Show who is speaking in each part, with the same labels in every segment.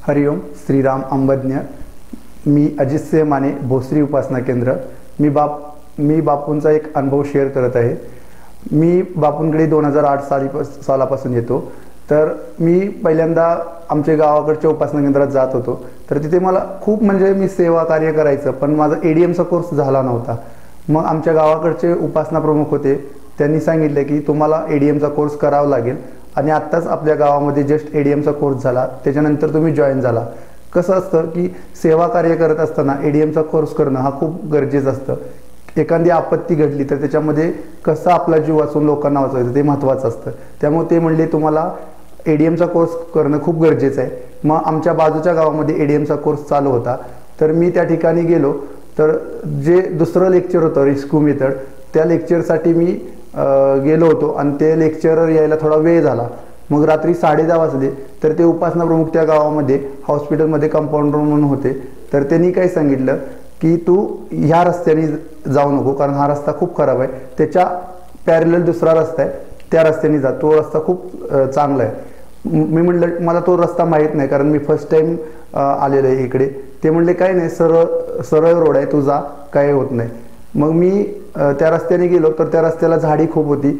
Speaker 1: हरिओम श्रीराम अंबज्ञ। मी अजित सिंह माने, भोसरी उपासना केंद्र। मी बापूंचा एक अनुभव शेअर करत आहे। मी बापूंकडे 2008 सालापासून येतो। तर मी पहिल्यांदा आमच्या गावाकडच्या उपासना केंद्रात जात होतो। तर तिथे मला खूप मी सेवा कार्य करायचं, पण माझा एडीएमचा कोर्स झाला नव्हता। मग आमच्या गावाकडचे उपासना प्रमुख होते, त्यांनी सांगितले की तुम्हाला एडीएमचा कोर्स करावा लागेल आणि आत्ताच आपल्या गावामध्ये जस्ट एडीएमचा कोर्स झाला, त्याच्यानंतर तुम्ही जॉईन झाला। कसं असतं की सेवा कार्य करत असताना एडीएमचा कोर्स करणं हा खूप गरजेचं असतं। एखादी आपत्ती घडली तर त्याच्यामध्ये कसं आपला जीव वाचून लोकांना वाचवायचं ते महत्त्वाचं असतं। त्यामुळे ते म्हणले तुम्हाला एडीएमचा कोर्स करणं खूप गरजेचं आहे। मग आमच्या बाजूच्या गावामध्ये एडीएमचा कोर्स चालू होता, तर मी त्या ठिकाणी गेलो। तर जे दुसरं लेक्चर होतं रेस्क्यू मेथड, त्या लेक्चरसाठी मी गेलो होतो आणि ते लेक्चरर यायला थोडा वेळ झाला। मग रात्री 10:30 वाजले। तर ते उपासना प्रमुख त्या गावामध्ये हॉस्पिटलमध्ये कंपाऊंडर म्हणून होते। तर त्यांनी काय सांगितलं की तू ह्या रस्त्याने जाऊ नको, कारण हा रस्ता खूप खराब आहे, त्याच्या पॅरलल दुसरा रस्ता आहे, त्या रस्त्याने जा, तो रस्ता खूप चांगला आहे। मी म्हटलं मला तो रस्ता माहीत नाही, कारण मी फर्स्ट टाइम आलेलो आहे इकडे। ते म्हणले काय नाही, सरळ रोड आहे, तू जा, काय होत नाही। मग मी त्या रस्त्याने गेलो, तर त्या रस्त्याला झाडी खूप होती,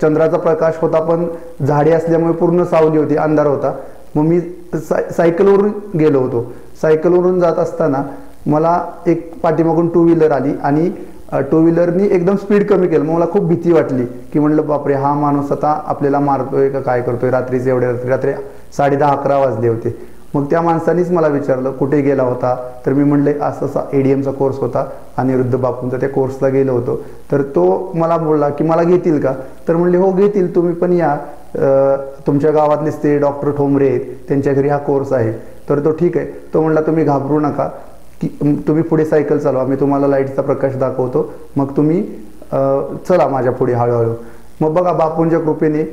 Speaker 1: चंद्राचा प्रकाश होता, पण झाडी असल्यामुळे पूर्ण सावली होती, अंधार होता। मग मी सायकलवरून गेलो होतो। सायकलवरून जात असताना मला एक पाठीमागून टू व्हीलर आली आणि टू व्हीलरनी एकदम स्पीड कमी केलं। मग मला खूप भीती वाटली की म्हटलं बापरे, हा माणूस आता आपल्याला मारतोय का काय करतोय, रात्रीचे एवढे रात्री 10:30-11 वाजले होते। मग त्या माणसानीच मला विचारलं कुठे गेला होता, तर मी म्हणले असा एडीएमचा कोर्स होता आणि वृद्ध बापूंचा, त्या कोर्सला गेलो होतो। तर तो मला बोलला की मला घेतील का, तर म्हणले हो घेतील, तुम्ही पण या, तुमच्या गावातलेच ते डॉक्टर ठोंबरे आहेत, त्यांच्या घरी हा कोर्स आहे। तर तो ठीक आहे, तो म्हणला तुम्ही घाबरू नका, की तुम्ही पुढे सायकल चालवा, मी तुम्हाला लाईटचा प्रकाश दाखवतो, मग तुम्ही चला माझ्या पुढे हळूहळू। मग बघा बापूंच्या कृपेने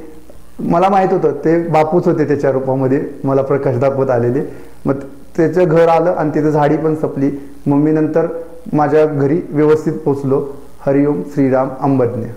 Speaker 1: मला माहित होतं ते बापूच होते त्याच्या रूपामध्ये मला प्रकाश दाखवत आलेले। मग त्याचं घर आलं आणि तिथं झाडी पण संपली। मग मी नंतर माझ्या घरी व्यवस्थित पोचलो। हरिओम श्रीराम अंबज्ञ।